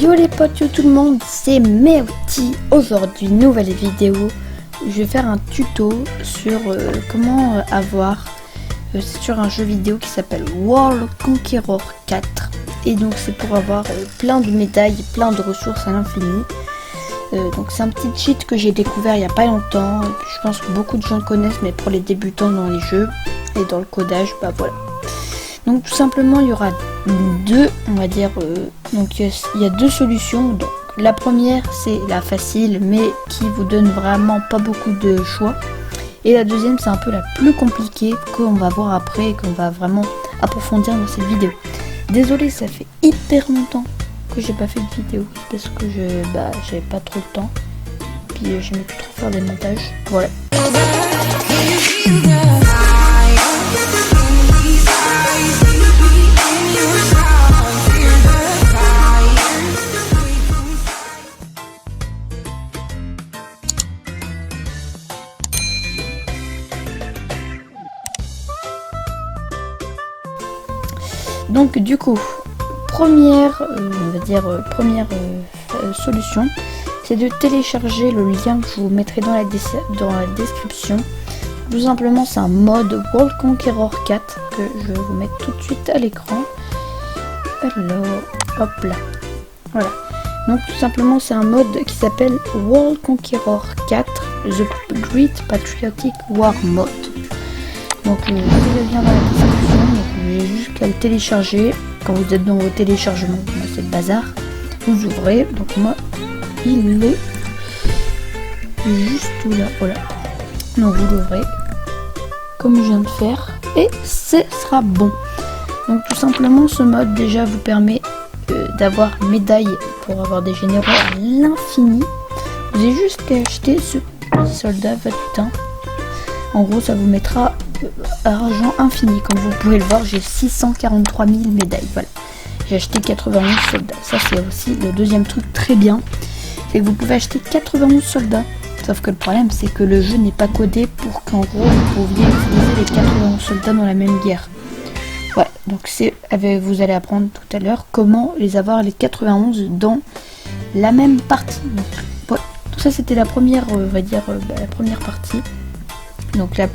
Yo les potes, yo tout le monde, c'est Meoti. Aujourd'hui, nouvelle vidéo. Je vais faire un tuto sur comment avoir... c'est sur un jeu vidéo qui s'appelle World Conqueror 4. Et donc c'est pour avoir plein de médailles, plein de ressources à l'infini. Donc c'est un petit cheat que j'ai découvert il n'y a pas longtemps. Je pense que beaucoup de gens le connaissent, mais pour les débutants dans les jeux et dans le codage, bah voilà. Donc tout simplement il y aura deux, on va dire, donc il y a deux solutions. Donc la première c'est la facile mais qui vous donne vraiment pas beaucoup de choix. Et la deuxième c'est un peu la plus compliquée qu'on va voir après et qu'on va vraiment approfondir dans cette vidéo. Désolé, ça fait hyper longtemps que j'ai pas fait de vidéo parce que j'avais pas trop le temps. Puis j'aimais plus trop faire des montages. Voilà. Donc du coup, première solution, c'est de télécharger le lien que je vous mettrai dans la description. Tout simplement, c'est un mode World Conqueror 4 que je vais vous mettre tout de suite à l'écran. Alors, hop là, voilà. Donc tout simplement, c'est un mode qui s'appelle World Conqueror 4 The Great Patriotic War Mode. Donc je vous mets le lien dans la description. Donc vous avez juste qu'à le télécharger. Quand vous êtes dans vos téléchargements, c'est le bazar. Vous ouvrez. Donc moi, il est juste là. Voilà. Donc vous l'ouvrez comme je viens de faire et ce sera bon. Donc tout simplement, ce mode déjà vous permet d'avoir médaille pour avoir des généraux à l'infini. Vous avez juste qu'à acheter ce soldat vatin. En gros, ça vous mettra argent infini. Comme vous pouvez le voir, j'ai 643 000 médailles. Voilà. J'ai acheté 91 soldats. Ça, c'est aussi le deuxième truc très bien. C'est que vous pouvez acheter 91 soldats. Sauf que le problème, c'est que le jeu n'est pas codé pour qu'en gros, vous pouviez utiliser les 91 soldats dans la même guerre. Ouais, donc vous allez apprendre tout à l'heure comment les avoir les 91 dans la même partie. Donc, ouais, tout ça, c'était la première, on va dire, la première partie. Donc la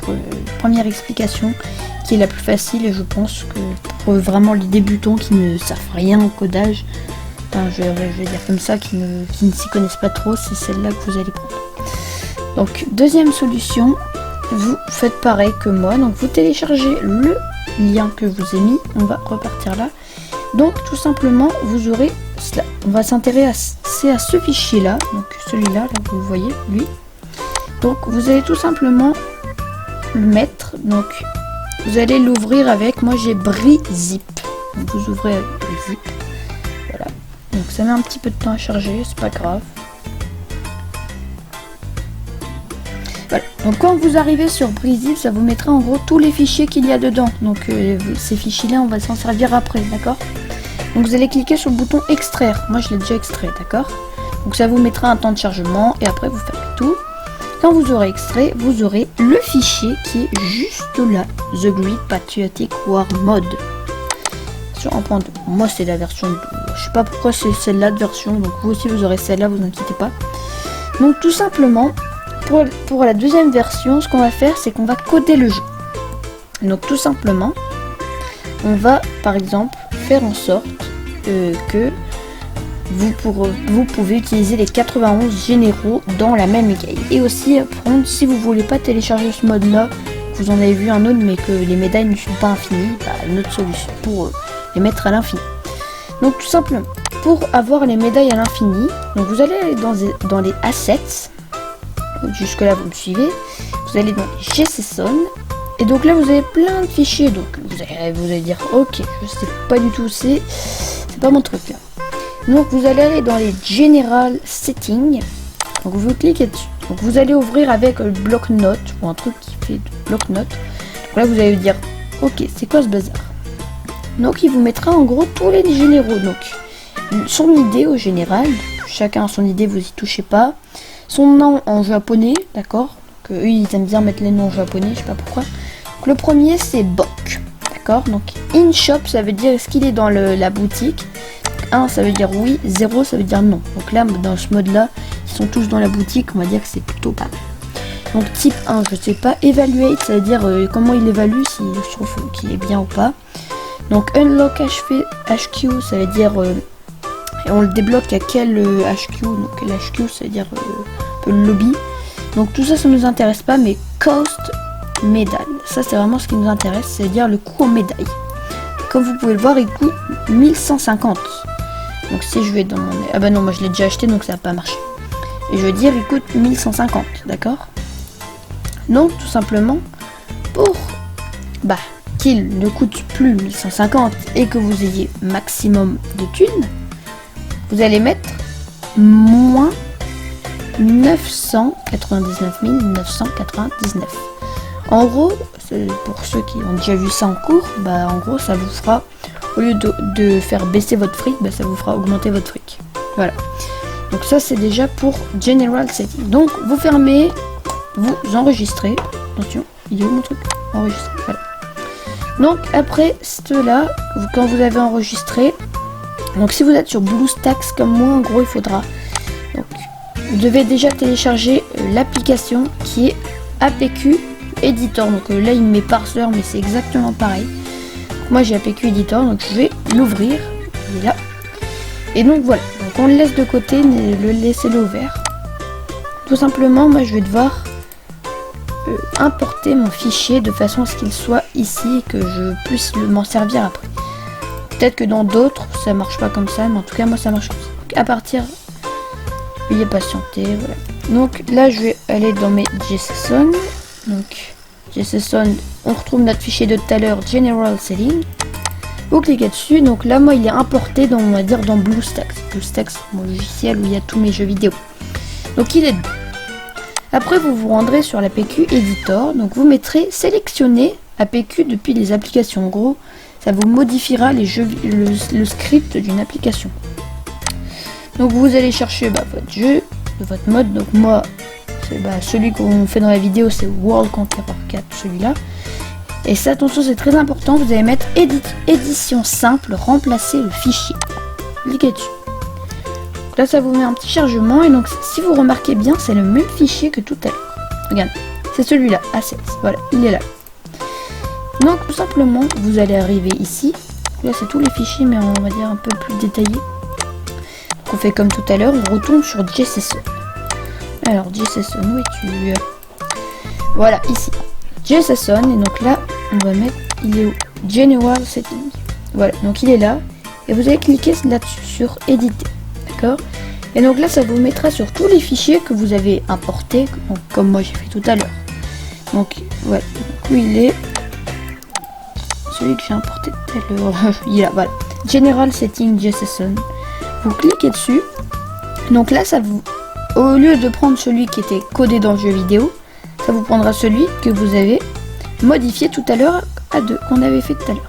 première explication qui est la plus facile, et je pense que pour vraiment les débutants qui ne savent rien au codage, enfin, je vais dire comme ça, qui ne s'y connaissent pas trop, c'est celle-là que vous allez prendre. Donc deuxième solution, vous faites pareil que moi, donc vous téléchargez le lien que je vous ai mis, on va repartir là. Donc tout simplement vous aurez cela, on va s'intéresser à ce fichier là, donc celui-là, là vous le voyez, lui. Donc vous allez tout simplement le mettre, donc vous allez l'ouvrir avec, moi j'ai BriZip, donc vous ouvrez avec BriZip, voilà, donc ça met un petit peu de temps à charger, c'est pas grave. Voilà, donc quand vous arrivez sur BriZip, ça vous mettra en gros tous les fichiers qu'il y a dedans, donc ces fichiers là on va s'en servir après, d'accord. Donc vous allez cliquer sur le bouton extraire, moi je l'ai déjà extrait, d'accord. Donc ça vous mettra un temps de chargement et après vous faites tout. Quand vous aurez extrait, vous aurez le fichier qui est juste là, The Great Patriotic War Mode. Sur 1.2. Moi c'est la version 2. Je sais pas pourquoi c'est celle-là de version, donc vous aussi vous aurez celle-là, vous inquiétez pas. Donc tout simplement, pour la deuxième version, ce qu'on va faire, c'est qu'on va coder le jeu. Donc tout simplement, on va par exemple faire en sorte que vous pouvez utiliser les 91 généraux dans la même game. Et aussi, si vous voulez pas télécharger ce mode là, vous en avez vu un autre mais que les médailles ne sont pas infinies, une autre solution pour les mettre à l'infini. Donc tout simplement, pour avoir les médailles à l'infini, donc vous allez aller dans les assets, jusque là vous me suivez, vous allez dans les GCSON, et donc là vous avez plein de fichiers, donc vous allez dire ok, je sais pas du tout, c'est pas mon truc là. Donc vous allez aller dans les General Settings, donc vous cliquez dessus, donc vous allez ouvrir avec le bloc-notes ou un truc qui fait bloc-notes. Donc là vous allez dire ok, c'est quoi ce bazar. Donc il vous mettra en gros tous les généraux, donc son idée au général, chacun a son idée, vous y touchez pas, son nom en japonais, d'accord, que eux ils aiment bien mettre les noms en japonais, je sais pas pourquoi. Donc le premier c'est Bok, d'accord, donc in shop ça veut dire est-ce qu'il est dans la boutique. 1 ça veut dire oui, 0 ça veut dire non. Donc là dans ce mode là, ils sont tous dans la boutique, on va dire que c'est plutôt pas mal. Donc type 1, je sais pas, evaluate, ça veut dire comment il évalue, si je trouve qu'il est bien ou pas. Donc unlock HQ, ça veut dire on le débloque à quel HQ, donc quel HQ ça veut dire un peu le lobby. Donc tout ça, ça nous intéresse pas, mais cost médaille, ça c'est vraiment ce qui nous intéresse, c'est-à-dire le coût en médaille. Comme vous pouvez le voir, il coûte 1150. Donc si je vais dans mon... Ah bah non, moi je l'ai déjà acheté, donc ça va pas marcher. Et je veux dire, il coûte 1150, d'accord? Donc tout simplement, pour qu'il ne coûte plus 1150 et que vous ayez maximum de thunes, vous allez mettre moins 999 999. En gros, pour ceux qui ont déjà vu ça en cours, en gros ça vous fera, au lieu de faire baisser votre fric, ça vous fera augmenter votre fric. Voilà. Donc ça c'est déjà pour General Setting. Donc vous fermez, vous enregistrez. Attention, il est où mon truc? Enregistrer. Voilà. Donc après cela, quand vous avez enregistré, donc si vous êtes sur BlueStacks comme moi, en gros il faudra, donc vous devez déjà télécharger l'application qui est APQ Editor. Donc là il me met Parser, mais c'est exactement pareil. Donc, moi j'ai APQ Editor, donc je vais l'ouvrir. Il est là. Et donc voilà, donc on le laisse de côté, laissez-le ouvert. Tout simplement, moi je vais devoir importer mon fichier de façon à ce qu'il soit ici et que je puisse m'en servir après. Peut-être que dans d'autres ça marche pas comme ça, mais en tout cas moi ça marche comme ça. Donc à partir, veuillez patienter, voilà. Donc là je vais aller dans mes JSON. Donc JSON, on retrouve notre fichier de tout à l'heure, General Setting. Vous cliquez dessus, donc là moi il est importé dans, on va dire, dans BlueStacks. BlueStacks, mon logiciel où il y a tous mes jeux vidéo. Donc il est dedans. Après vous vous rendrez sur l'APQ Editor, donc vous mettrez sélectionner APQ depuis les applications. En gros, ça vous modifiera les jeux, le script d'une application. Donc vous allez chercher votre jeu, votre mode. Donc moi, celui qu'on fait dans la vidéo, c'est World Conqueror 4, celui-là. Et ça, attention, c'est très important, vous allez mettre édition simple, remplacer le fichier. Cliquez dessus. Donc là, ça vous met un petit chargement, et donc si vous remarquez bien, c'est le même fichier que tout à l'heure. Regarde, c'est celui-là, Assets, voilà, il est là. Donc tout simplement, vous allez arriver ici. Là, c'est tous les fichiers, mais on va dire un peu plus détaillés. Donc on fait comme tout à l'heure, on retourne sur JSON. Alors, JSON, où es-tu? Voilà, ici. JSON, et donc là, on va mettre, il est où? General Setting. Voilà, donc il est là, et vous allez cliquer là-dessus sur éditer, d'accord? Et donc là, ça vous mettra sur tous les fichiers que vous avez importés, comme moi j'ai fait tout à l'heure. Donc, voilà, du coup, il est celui que j'ai importé tout à l'heure. Il est là, voilà. General Setting JSON. Vous cliquez dessus, donc là, ça vous, au lieu de prendre celui qui était codé dans le jeu vidéo, ça vous prendra celui que vous avez modifié tout à l'heure à 2, qu'on avait fait tout à l'heure.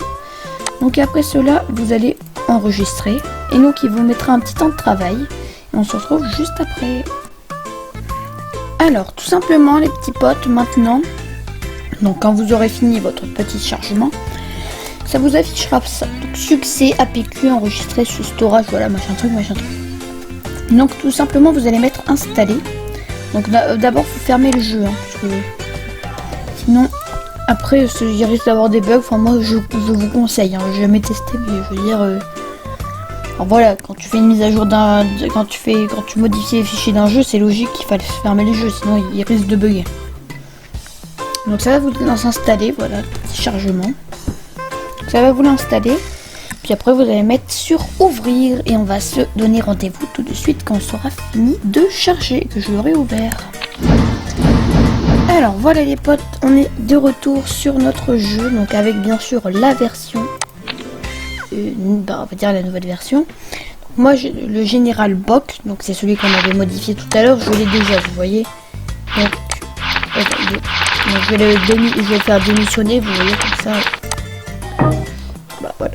Donc après cela, vous allez enregistrer, et donc il vous mettra un petit temps de travail, et on se retrouve juste après. Alors tout simplement les petits potes, maintenant, donc quand vous aurez fini votre petit chargement, ça vous affichera ça. Donc succès, APQ, enregistré sous storage, voilà, machin truc. Donc tout simplement vous allez mettre installer. Donc d'abord faut fermer le jeu, parce que sinon après il risque d'avoir des bugs. Enfin moi je vous conseille, j'ai jamais testé, mais je veux dire, alors voilà, quand tu fais une mise à jour quand tu modifies les fichiers d'un jeu, c'est logique qu'il faille fermer les jeux, sinon il risque de bugger. Donc ça va vous l'installer, voilà, petit chargement. Ça va vous l'installer. Puis après vous allez mettre sur ouvrir et on va se donner rendez-vous tout de suite quand on sera fini de charger, que je l'aurai ouvert. Alors voilà les potes, on est de retour sur notre jeu, donc avec bien sûr la version, on va dire la nouvelle version. Donc, moi le General Box, donc c'est celui qu'on avait modifié tout à l'heure, je l'ai déjà, vous voyez. Donc je vais le faire démissionner, vous voyez comme ça. Voilà.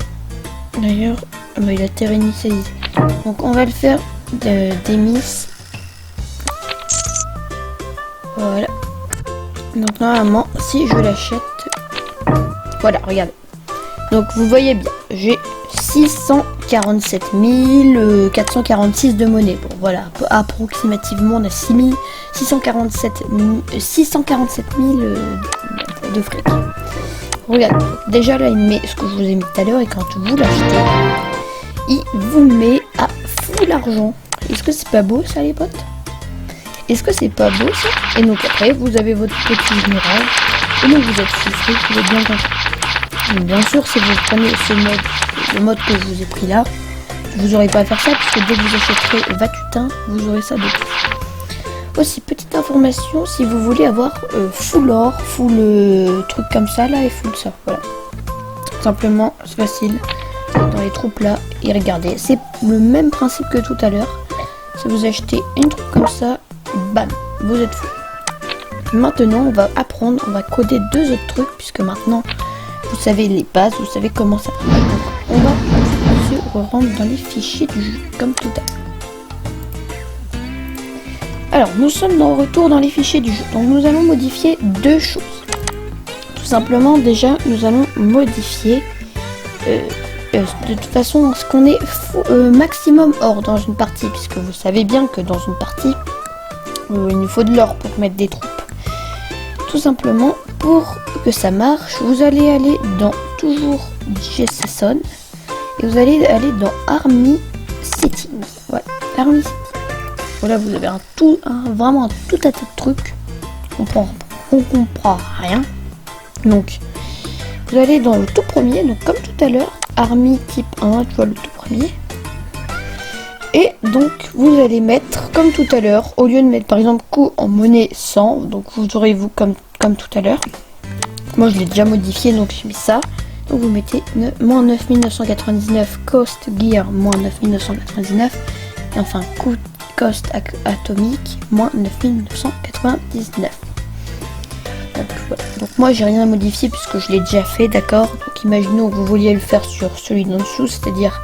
D'ailleurs, il a été réinitialisé. Donc on va le faire démis. Voilà. Donc normalement, si je l'achète, voilà, regardez. Donc vous voyez bien, j'ai 647 446 de monnaie. Bon voilà, approximativement on a 647 000 de fric. Regarde, déjà là il met ce que je vous ai mis tout à l'heure et quand vous l'achetez, il vous met à fou l'argent. Est-ce que c'est pas beau ça les potes? Est-ce que c'est pas beau ça? Et donc après vous avez votre petit général et donc vous êtes chiffré, vous êtes bien content. Donc, bien sûr si vous prenez ce mode, le mode que je vous ai pris là, vous n'aurez pas à faire ça puisque dès que vous achèterez Vatutin, vous aurez ça de plus. Aussi petite information, si vous voulez avoir full or, full truc comme ça là et full ça, voilà. Simplement c'est facile, dans les troupes là et regardez, c'est le même principe que tout à l'heure. Si vous achetez une troupe comme ça, bam, vous êtes fou. Maintenant on va apprendre, on va coder deux autres trucs puisque maintenant vous savez les bases, vous savez comment ça marche. Donc on va se rendre dans les fichiers du jeu comme tout à l'heure. Alors, nous sommes de retour dans les fichiers du jeu. Donc, nous allons modifier deux choses. Tout simplement, déjà, nous allons modifier de toute façon ce qu'on est maximum or dans une partie. Puisque vous savez bien que dans une partie, il nous faut de l'or pour mettre des troupes. Tout simplement, pour que ça marche, vous allez aller dans toujours JSON et vous allez aller dans Army Settings. Voilà, Army Settings. Voilà, vous avez vraiment un tout tas de trucs. On comprend rien. Donc, vous allez dans le tout premier. Donc, comme tout à l'heure, Army type 1, tu vois, le tout premier. Et donc, vous allez mettre, comme tout à l'heure, au lieu de mettre par exemple coût en monnaie 100, donc vous aurez vous comme tout à l'heure. Moi, je l'ai déjà modifié, donc j'ai mis ça. Donc, vous mettez moins 9999, cost gear, moins 9999. Et enfin, coût cost atomique, moins 9999. Donc, voilà. Donc moi j'ai rien à modifier puisque je l'ai déjà fait, d'accord. Donc imaginons que vous vouliez le faire sur celui d'en dessous, c'est-à-dire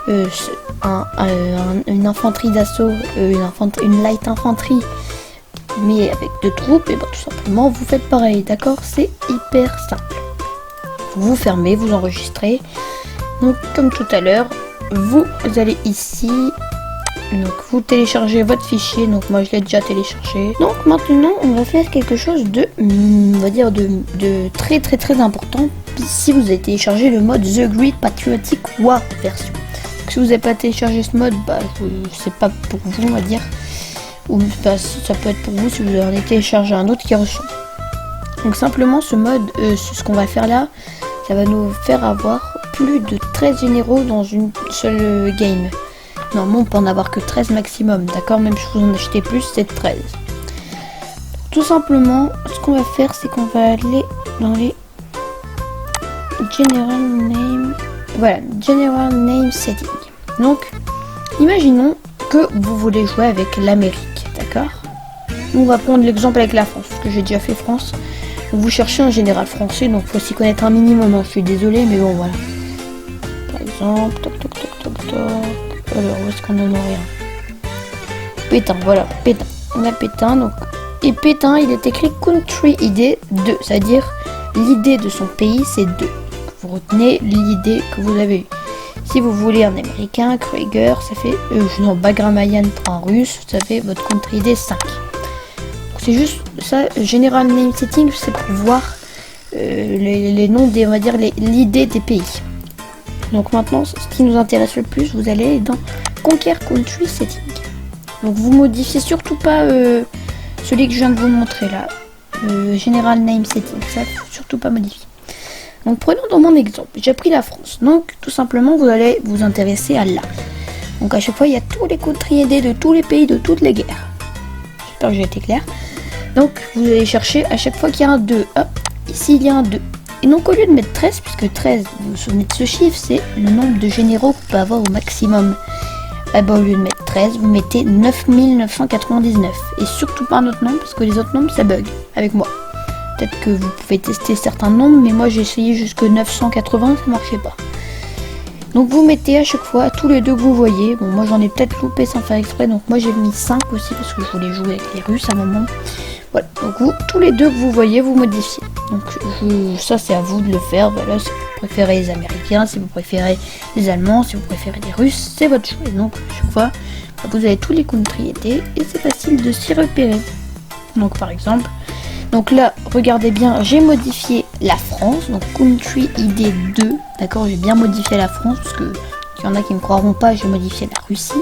une infanterie d'assaut, une light infanterie, mais avec deux troupes, et ben tout simplement vous faites pareil, d'accord. C'est hyper simple. Vous fermez, vous enregistrez. Donc comme tout à l'heure, vous allez ici. Donc vous téléchargez votre fichier, donc moi je l'ai déjà téléchargé. Donc maintenant on va faire quelque chose de, on va dire de très important. Si vous avez téléchargé le mode The Great Patriotic War version. Donc, si vous n'avez pas téléchargé ce mode, bah c'est pas pour vous on va dire. Ou bah, ça peut être pour vous si vous en avez téléchargé un autre qui ressemble. Donc simplement ce mode, ce qu'on va faire là, ça va nous faire avoir plus de 13 généraux dans une seule game. Normalement, on peut en avoir que 13 maximum, d'accord. Même si vous en achetez plus, c'est 13. Donc, tout simplement, ce qu'on va faire, c'est qu'on va aller dans les General Name. Voilà, General Name Setting. Donc, imaginons que vous voulez jouer avec l'Amérique, d'accord. On va prendre l'exemple avec la France, parce que j'ai déjà fait France. Donc, vous cherchez un général français, donc il faut s'y connaître un minimum. Hein. Je suis désolée, mais bon, voilà. Par exemple, toc. Alors, où est-ce qu'on en a rien? Pétain, voilà, Pétain. On a Pétain, donc. Et Pétain, il est écrit Country ID 2, c'est-à-dire l'idée de son pays, c'est 2. Vous retenez l'idée que vous avez eue. Si vous voulez un américain, Krieger, ça fait. Non, Bagramayan en russe, ça fait votre Country ID 5. C'est juste ça, General Name Setting, c'est pour voir les noms des, on va dire, l'idée des pays. Donc maintenant, ce qui nous intéresse le plus, vous allez dans Conquer Country Setting. Donc vous modifiez surtout pas celui que je viens de vous montrer là. General Name Setting, ça faut surtout pas modifier. Donc prenons dans mon exemple, j'ai pris la France. Donc tout simplement, vous allez vous intéresser à là. Donc à chaque fois, il y a tous les country ID de tous les pays, de toutes les guerres. J'espère que j'ai été clair. Donc vous allez chercher à chaque fois qu'il y a un 2. Hop, ici il y a un 2. Et donc au lieu de mettre 13, puisque 13, vous vous souvenez de ce chiffre, c'est le nombre de généraux qu'on peut avoir au maximum. Eh ben, au lieu de mettre 13, vous mettez 9999. Et surtout pas un autre nombre, parce que les autres nombres, ça bug avec moi. Peut-être que vous pouvez tester certains nombres, mais moi j'ai essayé jusque 980, ça marchait pas. Donc vous mettez à chaque fois tous les deux que vous voyez. Bon, moi j'en ai peut-être loupé sans faire exprès, donc moi j'ai mis 5 aussi, parce que je voulais jouer avec les Russes à un moment. Voilà, donc vous, tous les deux que vous voyez, vous modifiez. Donc ça c'est à vous de le faire, voilà, c'est préférez les Américains, si vous préférez les Allemands, si vous préférez les Russes, c'est votre choix. Et donc à chaque fois, vous avez tous les country ID et c'est facile de s'y repérer. Donc par exemple, donc là, regardez bien, j'ai modifié la France, donc country ID 2, d'accord, j'ai bien modifié la France parce que il y en a qui ne me croiront pas, j'ai modifié la Russie.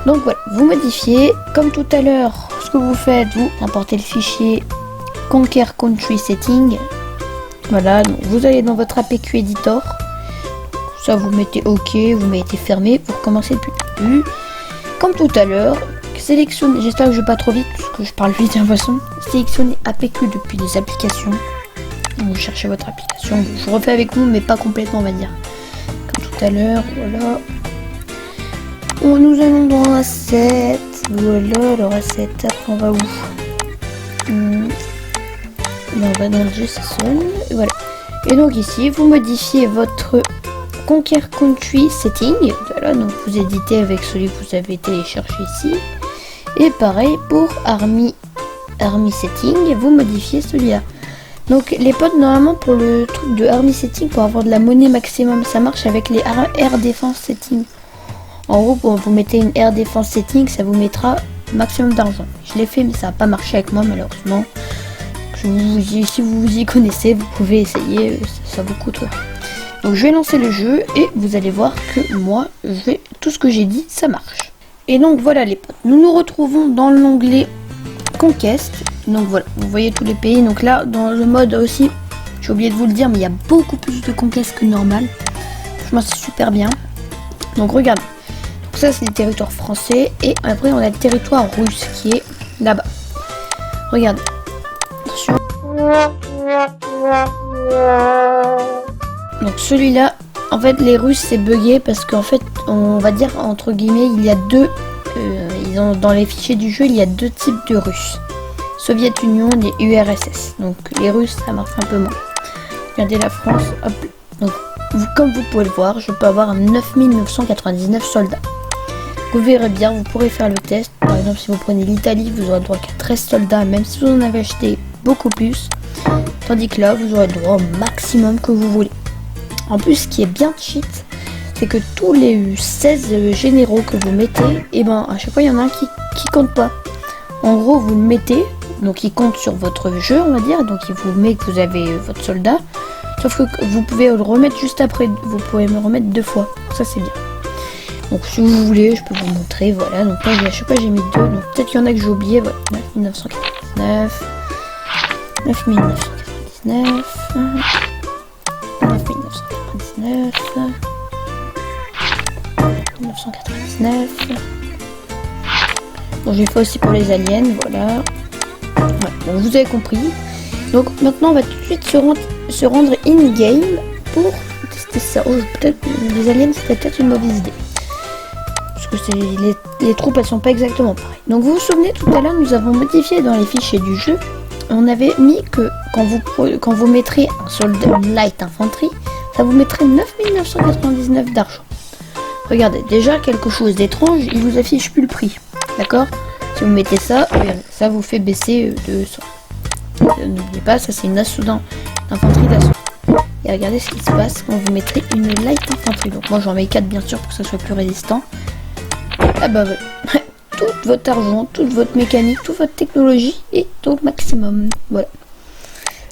Donc voilà, vous modifiez, comme tout à l'heure, ce que vous faites, vous importez le fichier Conquer Country Setting. Voilà, donc vous allez dans votre APQ Editor, ça vous mettez OK, vous mettez fermé pour commencer depuis le début. Comme tout à l'heure, sélectionnez, j'espère que je vais pas trop vite parce que je parle vite de toute façon. Sélectionnez APQ depuis les applications. Vous cherchez votre application, je refais avec vous mais pas complètement on va dire. Comme tout à l'heure, voilà. Nous allons dans Asset, voilà, alors Asset, après on va où? On va dans le JSON, voilà. Et donc ici, vous modifiez votre Conquer Country Setting, voilà, donc vous éditez avec celui que vous avez téléchargé ici. Et pareil pour Army Setting, vous modifiez celui-là. Donc les potes, normalement pour le truc de Army Setting, pour avoir de la monnaie maximum, ça marche avec les Air Defense Setting. En gros, quand vous mettez une Air Defense Setting, ça vous mettra maximum d'argent. Je l'ai fait, mais ça n'a pas marché avec moi, malheureusement. Si vous y connaissez, vous pouvez essayer, ça vous coûte rien. Donc je vais lancer le jeu et vous allez voir que moi, tout ce que j'ai dit, ça marche. Et donc voilà les potes, nous nous retrouvons dans l'onglet Conquest. Donc voilà, vous voyez tous les pays. Donc là, dans le mode aussi, j'ai oublié de vous le dire, mais il y a beaucoup plus de conquêtes que normal. Franchement, c'est super bien. Donc regardez. Donc ça, c'est le territoire français. Et après, on a le territoire russe qui est là-bas. Regardez. Attention. Donc celui-là, en fait, les Russes, c'est bugué parce qu'en fait, on va dire, entre guillemets, il y a deux... dans les fichiers du jeu, il y a deux types de Russes. Soviet Union et URSS. Donc les Russes, ça marche un peu moins. Regardez la France, hop. Donc comme vous pouvez le voir, je peux avoir 9999 soldats. Vous verrez bien, vous pourrez faire le test. Par exemple, si vous prenez l'Italie, vous aurez droit qu'à 13 soldats, même si vous en avez acheté beaucoup plus. Tandis que là, vous aurez droit au maximum que vous voulez. En plus, ce qui est bien cheat, c'est que tous les 16 généraux que vous mettez, et ben à chaque fois, il y en a un qui compte pas. En gros, vous le mettez, donc il compte sur votre jeu, on va dire, donc il vous met que vous avez votre soldat. Sauf que vous pouvez le remettre juste après, vous pouvez me remettre 2 fois. Ça, c'est bien. Donc si vous voulez, je peux vous montrer, voilà. Donc là, à chaque fois, j'ai mis 2. Donc peut-être qu'il y en a que j'ai oublié, voilà. 9999, 9999, 9999, 999. Bon, j'ai fait aussi pour les aliens, voilà. Ouais, bon, vous avez compris. Donc maintenant, on va tout de suite se rendre in-game pour tester ça. Oh, peut-être les aliens, c'était peut-être une mauvaise idée. Parce que les troupes, elles sont pas exactement pareilles. Donc vous vous souvenez, tout à l'heure, nous avons modifié dans les fichiers du jeu. On avait mis que quand vous mettrez un soldat light infanterie, ça vous mettrait 9999 d'argent. Regardez, déjà quelque chose d'étrange, il vous affiche plus le prix. D'accord? Si vous mettez ça, ça vous fait baisser de 100. N'oubliez pas, ça c'est une assaut d'infanterie d'assaut. Et regardez ce qui se passe quand vous mettrez une light infanterie. Donc moi j'en mets 4 bien sûr pour que ça soit plus résistant. Ah bah voilà. Tout votre argent, toute votre mécanique, toute votre technologie est au maximum. Voilà.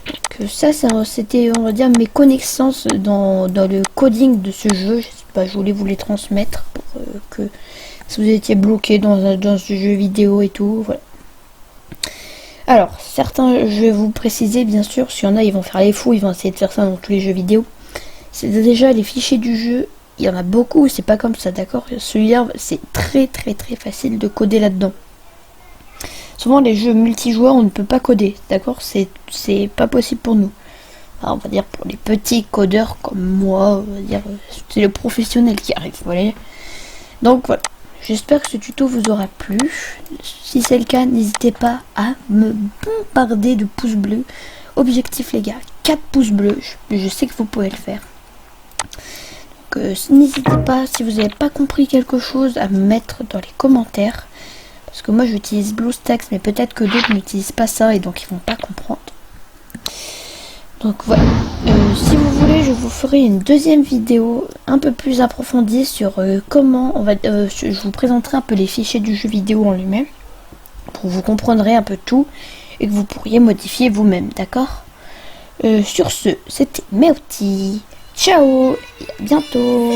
Donc ça c'était on va dire mes connaissances dans le coding de ce jeu. Je voulais vous les transmettre pour que si vous étiez bloqué dans ce jeu vidéo et tout, voilà. Alors, certains, je vais vous préciser, bien sûr, s'il y en a, ils vont faire les fous, ils vont essayer de faire ça dans tous les jeux vidéo. C'est déjà les fichiers du jeu, il y en a beaucoup, c'est pas comme ça, d'accord? Celui-là, c'est très facile de coder là-dedans. Souvent, les jeux multijoueurs, on ne peut pas coder, d'accord? C'est pas possible pour nous. Alors, on va dire pour les petits codeurs comme moi, on va dire, c'est le professionnel qui arrive, vous voyez? Donc voilà. J'espère que ce tuto vous aura plu. Si c'est le cas, n'hésitez pas à me bombarder de pouces bleus. Objectif les gars, 4 pouces bleus. Je sais que vous pouvez le faire. Donc n'hésitez pas, si vous n'avez pas compris quelque chose, à me mettre dans les commentaires. Parce que moi j'utilise BlueStacks, mais peut-être que d'autres n'utilisent pas ça et donc ils vont pas comprendre. Donc voilà. Si vous voulez, je vous ferai une deuxième vidéo un peu plus approfondie sur comment je vous présenterai un peu les fichiers du jeu vidéo en lui-même, pour que vous comprendrez un peu tout et que vous pourriez modifier vous-même, d'accord? Sur ce, c'était Meowty. Ciao et à bientôt.